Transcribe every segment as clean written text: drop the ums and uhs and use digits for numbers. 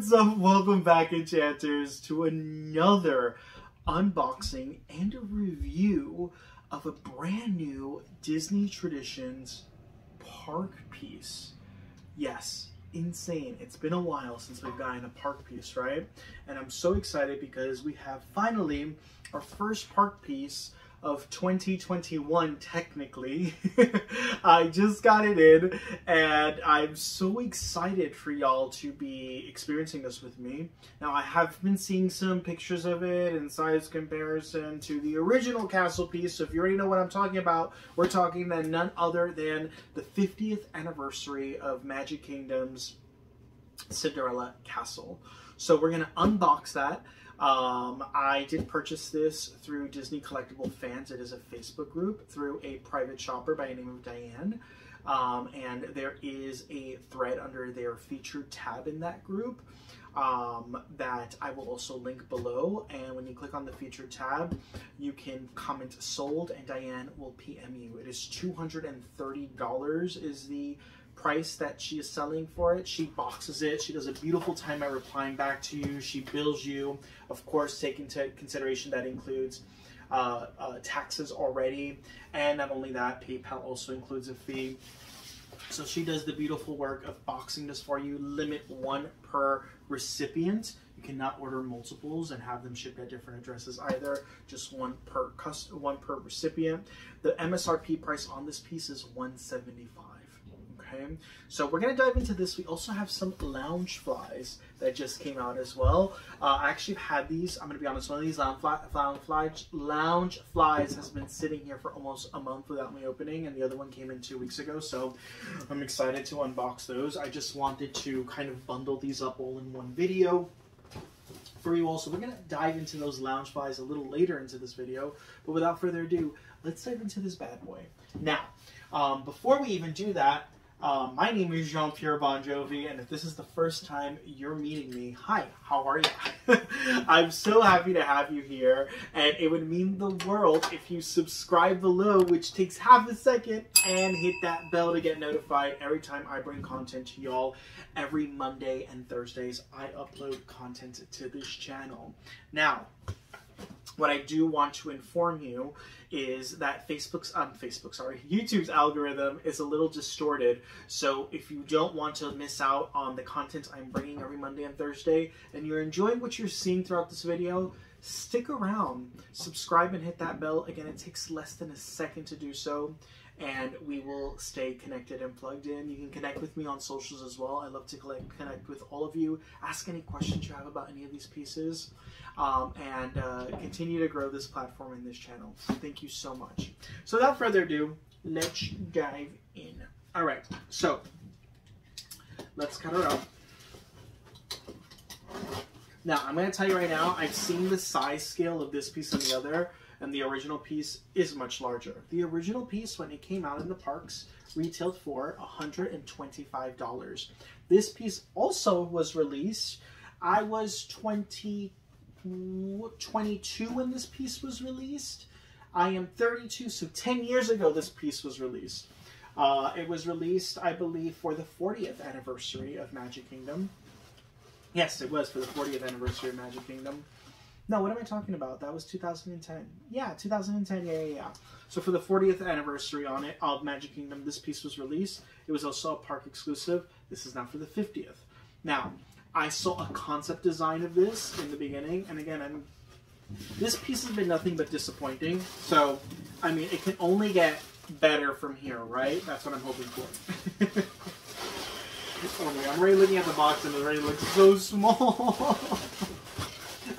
What's up? Welcome back, Enchanters, to another unboxing and a review of a brand new Disney Traditions park piece. Yes, insane. It's been a while since we've gotten a park piece, right? And I'm so excited because we have finally our first park piece of 2021, technically. I just got it in and I'm so excited for y'all to be experiencing this with me. Now, I have been seeing some pictures of it and size comparison to the original castle piece, so if you already know what I'm talking about, we're talking then none other than the 50th anniversary of Magic Kingdom's Cinderella Castle. So we're gonna unbox that. I did purchase this through Disney Collectible Fans. It is a Facebook group through a private shopper by the name of Diane. And there is a thread under their featured tab in that group that I will also link below. And when you click on the featured tab, you can comment sold and Diane will PM you. It is $230 is the price that she is selling for it. She boxes it. She does a beautiful time at replying back to you. She bills you. Of course, take into consideration that includes taxes already. And not only that, PayPal also includes a fee. So she does the beautiful work of boxing this for you. Limit one per recipient. You cannot order multiples and have them shipped at different addresses either. Just one per recipient. The MSRP price on this piece is $175. Okay, so we're going to dive into this. We also have some lounge flies that just came out as well. I actually had these. I'm going to be honest, one of these lounge flies has been sitting here for almost a month without me opening, and the other one came in 2 weeks ago, so I'm excited to unbox those. I just wanted to kind of bundle these up all in one video for you all. So we're going to dive into those lounge flies a little later into this video, but without further ado, let's dive into this bad boy. Now, before we even do that, my name is Jean-Pierre Bon Jovi, and if this is the first time you're meeting me, hi, how are you? I'm so happy to have you here, and it would mean the world if you subscribe below, which takes half a second, and hit that bell to get notified every time I bring content to y'all. Every Monday and Thursdays, I upload content to this channel. Now, what I do want to inform you is that YouTube's algorithm is a little distorted. So if you don't want to miss out on the content I'm bringing every Monday and Thursday, and you're enjoying what you're seeing throughout this video, stick around, subscribe and hit that bell. Again, it takes less than a second to do so, and we will stay connected and plugged in. You can connect with me on socials as well. I love to connect with all of you. Ask any questions you have about any of these pieces, and continue to grow this platform and this channel. Thank you so much. So without further ado, let's dive in. All right, so let's cut her up. Now, I'm going to tell you right now, I've seen the size scale of this piece and the other, and the original piece is much larger. The original piece, when it came out in the parks, retailed for $125. This piece also was released. I was 22 when this piece was released. I am 32, so 10 years ago this piece was released. It was released, I believe, for the 40th anniversary of Magic Kingdom. Yes, it was for the 40th anniversary of Magic Kingdom. No, what am I talking about? That was 2010. Yeah, 2010, yeah. So for the 40th anniversary on it of Magic Kingdom, this piece was released. It was also a park exclusive. This is now for the 50th. Now, I saw a concept design of this in the beginning, and again, this piece has been nothing but disappointing. So, I mean, it can only get better from here, right? That's what I'm hoping for. Oh my God, I'm already looking at the box and it already looks so small.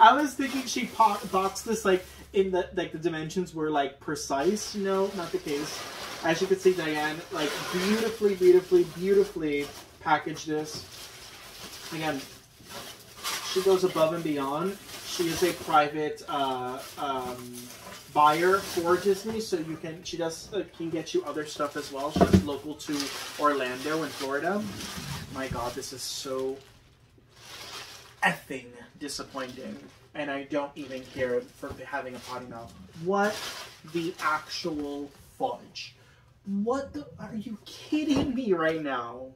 I was thinking she boxed this like in the the dimensions were like precise. No, not the case. As you can see, Diane like beautifully packaged this. Again, she goes above and beyond. She is a private buyer for Disney, so she can get you other stuff as well. She's local to Orlando in Florida. My God, this is so effing disappointing, and I don't even care for having a potty mouth. What the actual fudge? What the? Are you kidding me right now?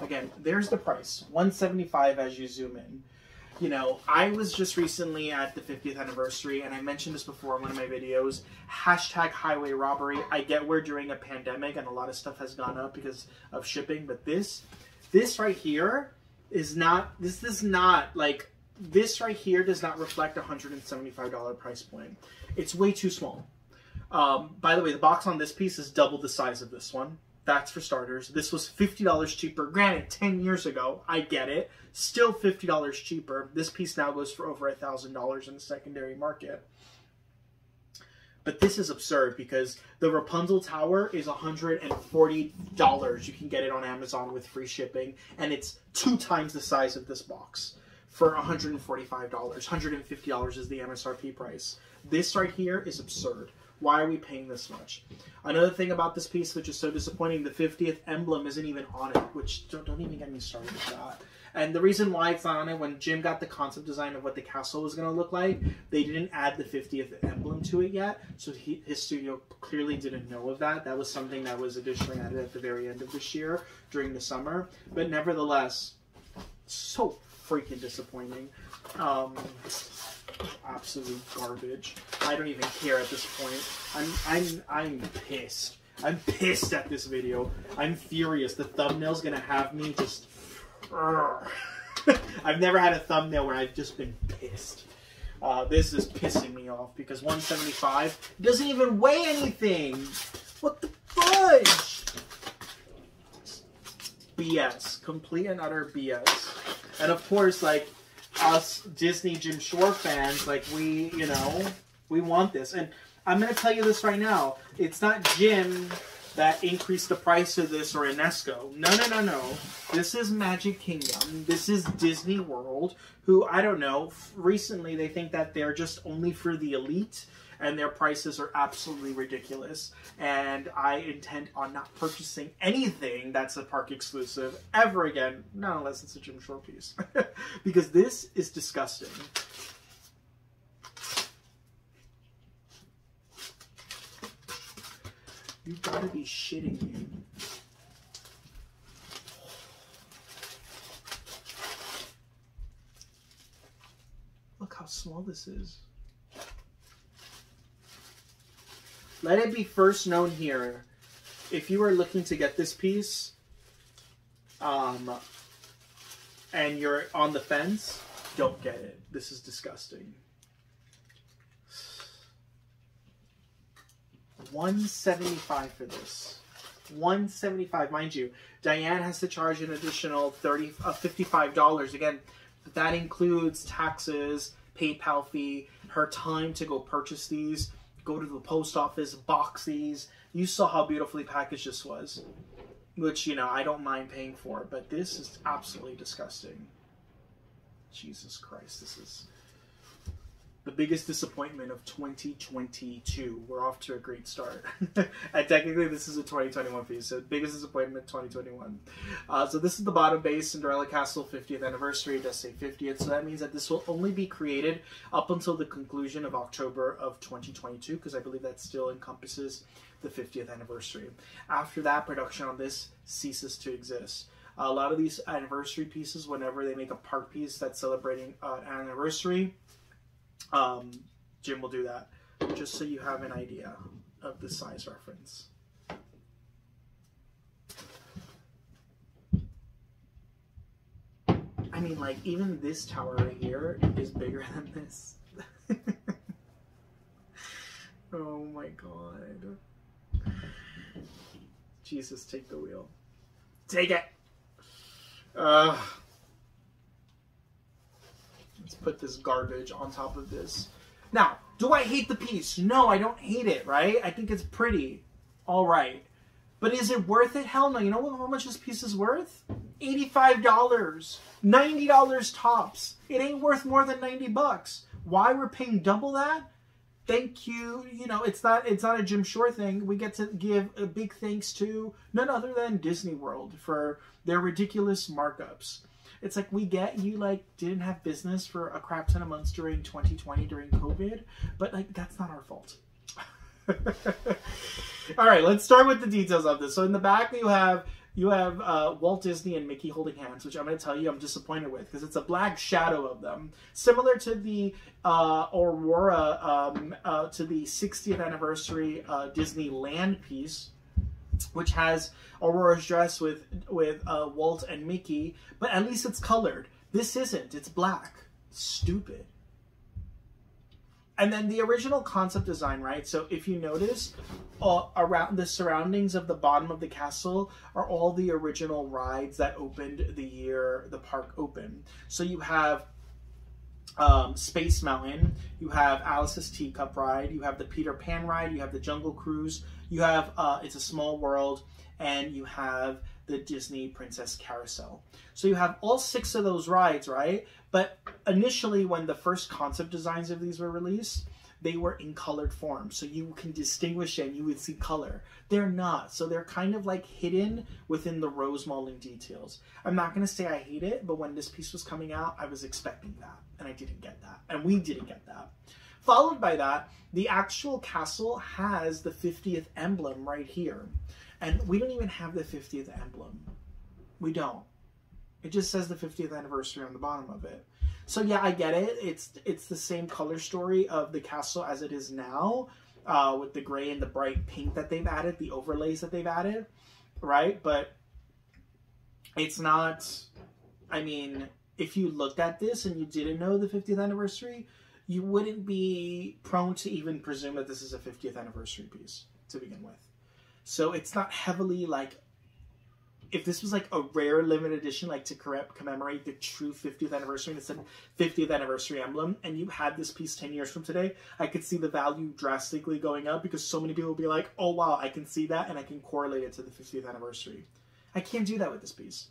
Again, there's the price, $175 as you zoom in. You know, I was just recently at the 50th anniversary, and I mentioned this before in one of my videos, hashtag highway robbery. I get we're during a pandemic and a lot of stuff has gone up because of shipping, but this right here is not, this right here does not reflect a $175 price point. It's way too small. By the way, the box on this piece is double the size of this one. That's for starters. This was $50 cheaper. Granted, 10 years ago, I get it. Still $50 cheaper. This piece now goes for over $1,000 in the secondary market. But this is absurd because the Rapunzel Tower is $140. You can get it on Amazon with free shipping. And it's 2 times the size of this box for $145. $150 is the MSRP price. This right here is absurd. Why are we paying this much? Another thing about this piece, which is so disappointing, the 50th emblem isn't even on it, which don't even get me started with that. And the reason why it's not on it, when Jim got the concept design of what the castle was going to look like, they didn't add the 50th emblem to it yet, so his studio clearly didn't know of that. That was something that was additionally added at the very end of this year during the summer. But nevertheless, so freaking disappointing. Absolute garbage. I don't even care at this point. I'm pissed. I'm pissed at this video. I'm furious. The thumbnail's gonna have me just. I've never had a thumbnail where I've just been pissed. This is pissing me off because 175 doesn't even weigh anything. What the fudge? BS. Complete and utter BS. And of course, like, us Disney Jim Shore fans, like, we want this. And I'm going to tell you this right now. It's not Jim that increased the price of this or Inesco. No. This is Magic Kingdom. This is Disney World, who, I don't know, recently they think that they're just only for the elite, and their prices are absolutely ridiculous. And I intend on not purchasing anything that's a park exclusive ever again, not unless it's a Jim Shore piece. Because this is disgusting. You gotta be shitting me. Look how small this is. Let it be first known here, if you are looking to get this piece, and you're on the fence, don't get it. This is disgusting. $175 for this. $175, mind you. Diane has to charge an additional $55. Again, that includes taxes, PayPal fee, her time to go purchase these, go to the post office, box these. You saw how beautifully packaged this was, which, you know, I don't mind paying for, but this is absolutely disgusting. Jesus Christ, this is the biggest disappointment of 2022. We're off to a great start. And technically this is a 2021 piece, so biggest disappointment 2021. So this is the bottom base, Cinderella Castle 50th anniversary. It does say 50th, so that means that this will only be created up until the conclusion of October of 2022, because I believe that still encompasses the 50th anniversary. After that, production on this ceases to exist. A lot of these anniversary pieces, whenever they make a park piece that's celebrating an anniversary, Jim will do that, just so you have an idea of the size reference. I mean, like, even this tower right here is bigger than this. Oh my god. Jesus, take the wheel. Take it! Let's put this garbage on top of this. Now, do I hate the piece? No, I don't hate it, right? I think it's pretty. All right. But is it worth it? Hell no. You know how much this piece is worth? $85. $90 tops. It ain't worth more than 90 bucks. Why we're paying double that? Thank you. You know, it's not a Jim Shore thing. We get to give a big thanks to none other than Disney World for their ridiculous markups. It's like, we get you, like, didn't have business for a crap ton of months during 2020 during COVID, but, like, that's not our fault. All right, let's start with the details of this. So in the back, you have You have Walt Disney and Mickey holding hands, which I'm going to tell you I'm disappointed with because it's a black shadow of them. Similar to the Aurora, to the 60th anniversary Disneyland piece, which has Aurora's dress with Walt and Mickey, but at least it's colored. This isn't. It's black. Stupid. And then the original concept design, right? So if you notice, around the surroundings of the bottom of the castle are all the original rides that opened the year the park opened. So you have Space Mountain, you have Alice's Teacup ride, you have the Peter Pan ride, you have the Jungle Cruise, you have It's a Small World, and you have the Disney Princess Carousel. So you have all 6 of those rides, right? But initially, when the first concept designs of these were released, they were in colored form. So you can distinguish it and you would see color. They're not. So they're kind of like hidden within the rose molding details. I'm not going to say I hate it, but when this piece was coming out, I was expecting that. And I didn't get that. And we didn't get that. Followed by that, the actual castle has the 50th emblem right here. And we don't even have the 50th emblem. We don't. It just says the 50th anniversary on the bottom of it. So yeah, I get it. It's the same color story of the castle as it is now, with the gray and the bright pink that they've added, the overlays that they've added, right? But it's not, I mean, if you looked at this and you didn't know the 50th anniversary, you wouldn't be prone to even presume that this is a 50th anniversary piece to begin with. So it's not heavily like, if this was like a rare limited edition, like to commemorate the true 50th anniversary, and it's a 50th anniversary emblem, and you had this piece 10 years from today, I could see the value drastically going up because so many people will be like, oh wow, I can see that and I can correlate it to the 50th anniversary. I can't do that with this piece.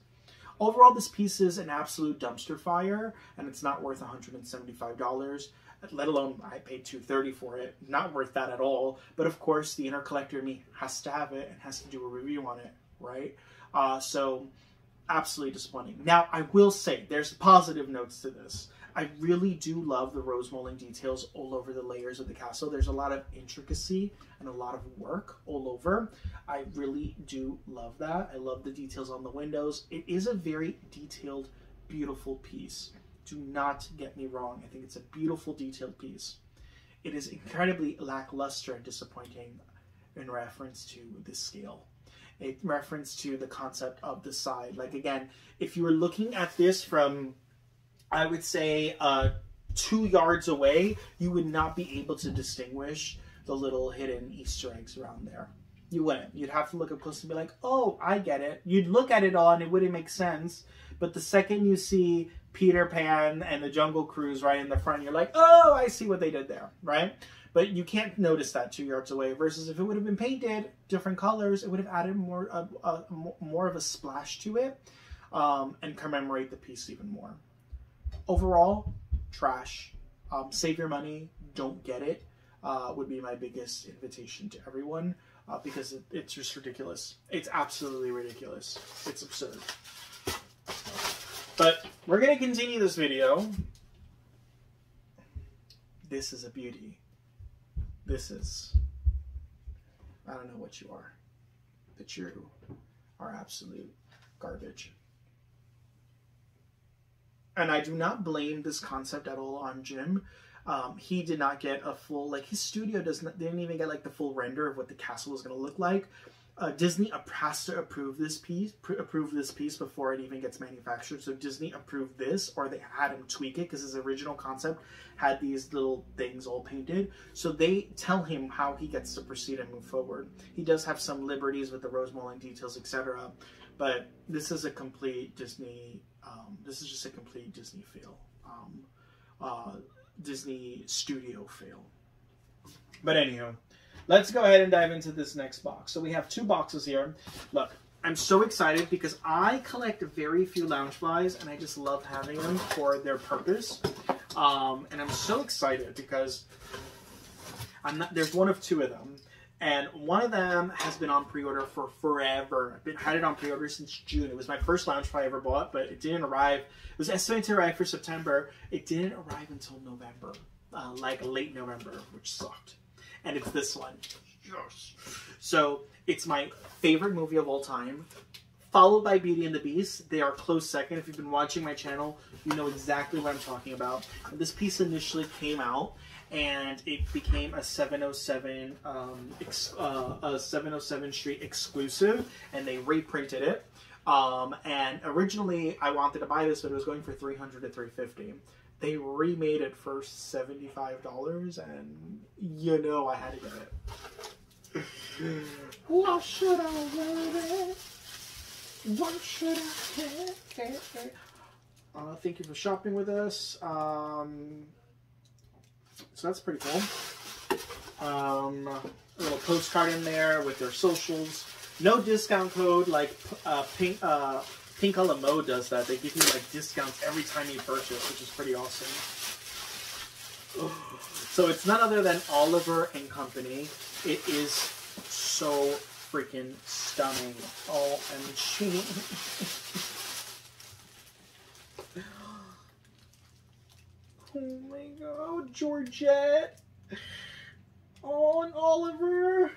Overall, this piece is an absolute dumpster fire, and it's not worth $175, let alone I paid $230 for it. Not worth that at all. But of course, the inner collector in me has to have it and has to do a review on it, right? So absolutely disappointing. Now, I will say there's positive notes to this. I really do love the rose molding details all over the layers of the castle. There's a lot of intricacy and a lot of work all over. I really do love that. I love the details on the windows. It is a very detailed, beautiful piece. Do not get me wrong. I think it's a beautiful, detailed piece. It is incredibly lackluster and disappointing in reference to the scale. In reference to the concept of the side. Like, again, if you were looking at this from, I would say, 2 yards away, you would not be able to distinguish the little hidden Easter eggs around there. You wouldn't. You'd have to look up close and be like, oh, I get it. You'd look at it all and it wouldn't make sense. But the second you see Peter Pan and the Jungle Cruise right in the front, you're like, oh, I see what they did there, right? But you can't notice that 2 yards away. Versus if it would have been painted different colors, it would have added more of a splash to it and commemorate the piece even more. Overall, trash. Save your money. Don't get it. Would be my biggest invitation to everyone because it's just ridiculous. It's absolutely ridiculous. It's absurd. But we're going to continue this video. This is a beauty. This is, I don't know what you are, but you are absolute garbage. And I do not blame this concept at all on Jim. He did not get a full, like his studio didn't even get like the full render of what the castle was going to look like. Disney has to approve this piece before it even gets manufactured. So Disney approved this, or they had him tweak it because his original concept had these little things all painted. So they tell him how he gets to proceed and move forward. He does have some liberties with the rose molding details, etc. But this is a complete Disney. This is just a complete Disney fail. Disney studio fail. But anywho. Let's go ahead and dive into this next box. So we have 2 boxes here. Look, I'm so excited because I collect very few Loungeflies and I just love having them for their purpose. And I'm so excited because there's one of 2 of them. And one of them has been on pre-order for forever. I've had it on pre-order since June. It was my first Loungefly I ever bought, but it didn't arrive. It was estimated to arrive for September. It didn't arrive until November, like late November, which sucked. And it's this one. Yes. So it's my favorite movie of all time. followed by Beauty and the Beast. They are close second. If you've been watching my channel, you know exactly what I'm talking about. This piece initially came out, and it became a 707 Street exclusive, and they reprinted it. And originally I wanted to buy this, but it was going for $300 to $350. They remade it for $75, and you know I had to get it. What should I wear? What should I get? Thank you for shopping with us. So that's pretty cool. A little postcard in there with their socials. No discount code like Pink a la Mode does that. They give you like discounts every time you purchase, which is pretty awesome. So it's none other than Oliver and Company. It is so freaking stunning. OMG. Oh my god, Georgette. Oh, and Oliver.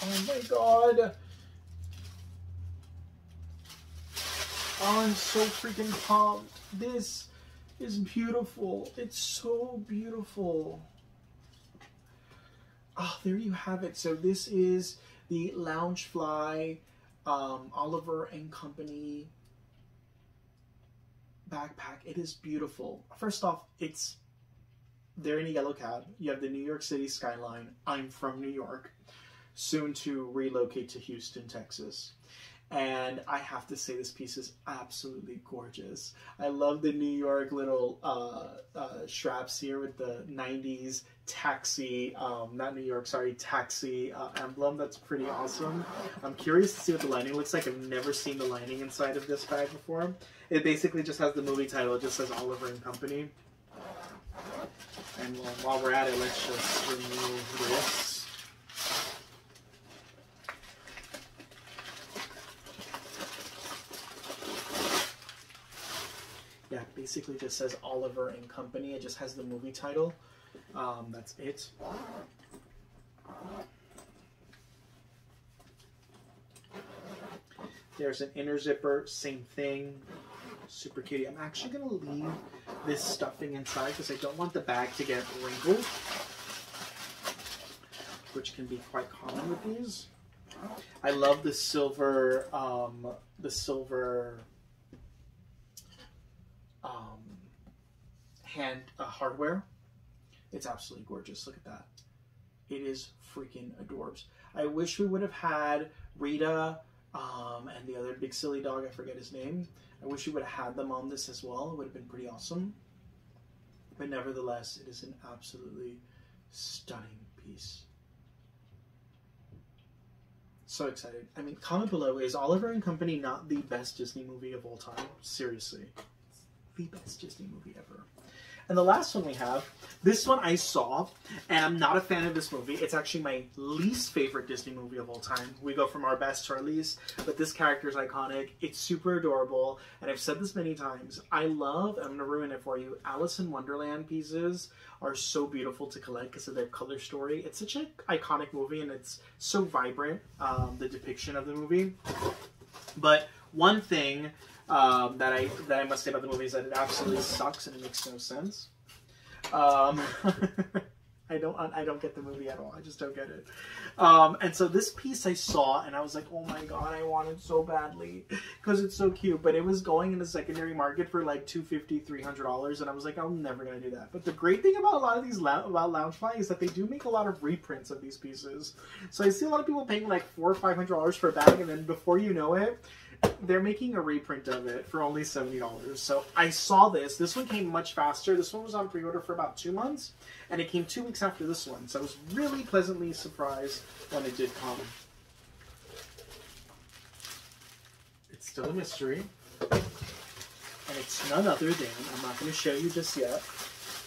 Oh my god. Oh, I'm so freaking pumped. This is beautiful. It's so beautiful. Oh, there you have it. So this is the Loungefly Oliver and Company backpack. It is beautiful. First off, they're in a yellow cab. You have the New York City skyline. I'm from New York. Soon to relocate to Houston, Texas. And I have to say, this piece is absolutely gorgeous. I love the New York little straps here with the 90s taxi, not New York, sorry, taxi emblem. That's pretty awesome. I'm curious to see what the lining looks like. I've never seen the lining inside of this bag before. It basically just has the movie title. It just says Oliver and Company. And while we're at it, let's just remove this. Yeah, basically just says Oliver and Company. It just has the movie title. That's it. There's an inner zipper, same thing. Super cutie. I'm actually going to leave this stuffing inside because I don't want the bag to get wrinkled, which can be quite common with these. I love the silver, hand hardware. It's absolutely gorgeous. Look at that. It is freaking adorbs. I wish we would have had Rita and the other big silly dog, I forget his name. I wish we would have had them on this as well. It would have been pretty awesome. But nevertheless, it is an absolutely stunning piece. So excited. I mean, comment below, is Oliver and Company not the best Disney movie of all time? Seriously. It's the best Disney movie ever. And the last one we have, this one I saw, and I'm not a fan of this movie. It's actually my least favorite Disney movie of all time. We go from our best to our least, but this character is iconic. It's super adorable, and I've said this many times. I love, I'm going to ruin it for you, Alice in Wonderland pieces are so beautiful to collect because of their color story. It's such an iconic movie, and it's so vibrant, the depiction of the movie. But one thing that I must say about the movie is that it absolutely sucks and it makes no sense. I don't get the movie at all. I just don't get it. And so this piece I saw and I was like, oh my god, I want it so badly because it's so cute. But it was going in the secondary market for like $250, $300, and I was like, I'm never gonna do that. But the great thing about a lot of these about Loungefly is that they do make a lot of reprints of these pieces. So I see a lot of people paying like $400 or $500 for a bag, and then before you know it, they're making a reprint of it for only $70. So I saw this. This one came much faster. This one was on pre-order for about 2 months, and it came 2 weeks after this one. So I was really pleasantly surprised when it did come. It's still a mystery, and it's none other than, I'm not going to show you just yet.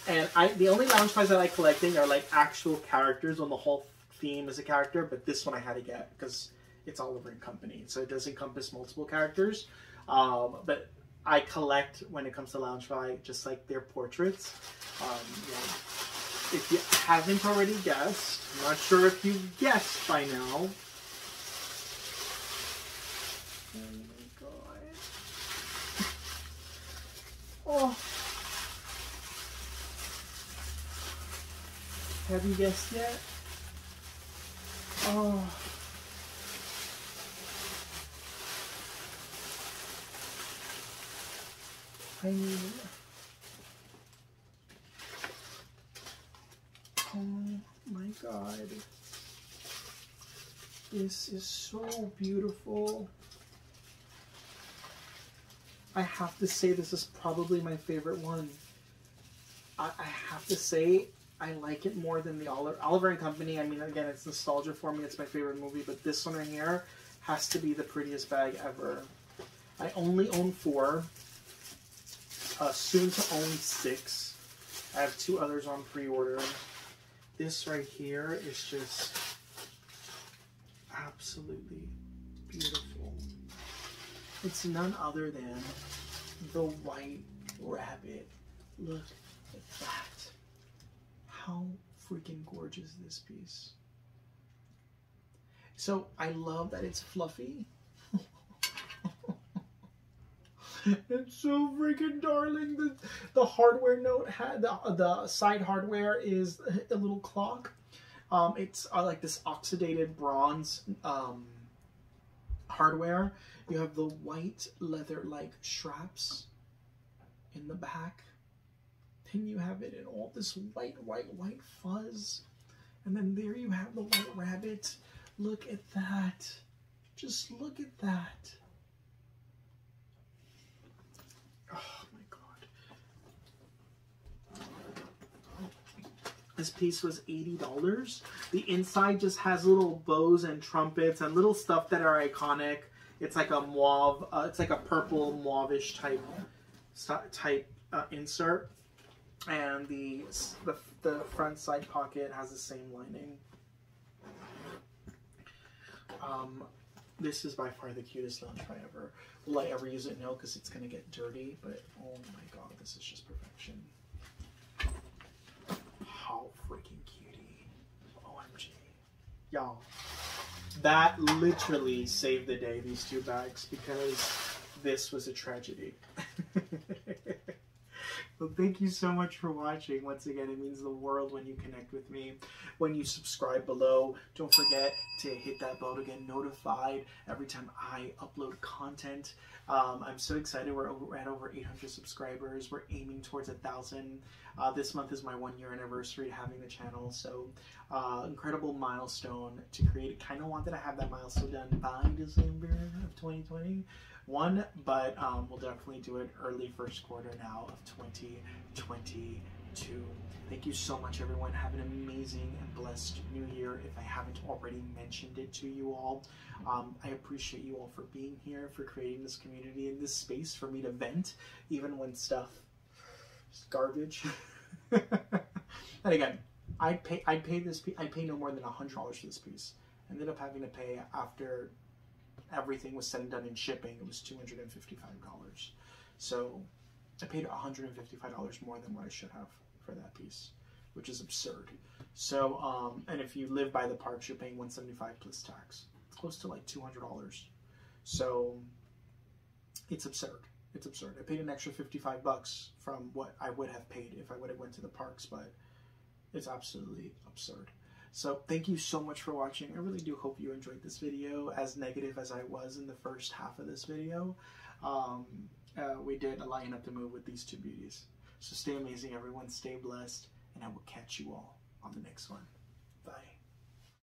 And the only Loungeflies that I collecting are like actual characters on the whole theme as a character, but this one I had to get because it's Oliver and Company, so it does encompass multiple characters. But I collect, when it comes to Loungefly, just like their portraits. Yeah. if you haven't already guessed, I'm not sure if you've guessed by now. Oh my god. Oh. Have you guessed yet? Oh. I mean, oh my god. This is so beautiful. I have to say this is probably my favorite one. I have to say I like it more than the Oliver and Company. I mean, again, it's nostalgia for me. It's my favorite movie, but this one right here has to be the prettiest bag ever. I only own 4. Soon to own 6. I have 2 others on pre-order. This right here is just absolutely beautiful. It's none other than the White Rabbit. Look at that. How freaking gorgeous is this piece? So I love that it's fluffy. It's so freaking darling. The hardware note had the side hardware is a little clock. It's like this oxidated bronze hardware. You have the white leather like straps in the back. Then you have it in all this white fuzz. And then there you have the White Rabbit. Look at that. Just look at that. Oh my god. This piece was $80. The inside just has little bows and trumpets and little stuff that are iconic. It's like a mauve, it's like a purple mauve-ish type insert. And the front side pocket has the same lining. This is by far the cutest lounge pie ever. Will I ever use it? No, because it's going to get dirty. But oh my god, this is just perfection. How freaking cutie. OMG. Y'all, that literally saved the day, these 2 bags, because this was a tragedy. Well, thank you so much for watching. Once again, it means the world when you connect with me. When you subscribe below, don't forget to hit that bell to get notified every time I upload content. I'm so excited. We're at over 800 subscribers. We're aiming towards 1,000. This month is my 1-year anniversary having the channel. So incredible milestone to create it. Kind of wanted to have that milestone done by December of 2021, but we'll definitely do it early first quarter now of 2022. Thank you so much, everyone. Have an amazing and blessed new year. If I haven't already mentioned it to you all, I appreciate you all for being here, for creating this community and this space for me to vent, even when stuff is garbage. And again, I pay no more than $100 for this piece. Ended up having to pay, after everything was said and done in shipping, it was $255. So I paid $155 more than what I should have for that piece, which is absurd. So, and if you live by the parks, you're paying $175 plus tax. It's close to like $200. So it's absurd. It's absurd. I paid an extra $55 from what I would have paid if I would have went to the parks, but it's absolutely absurd. So thank you so much for watching. I really do hope you enjoyed this video, as negative as I was in the first half of this video. We did lighten up the mood with these 2 beauties. So stay amazing, everyone. Stay blessed, and I will catch you all on the next one.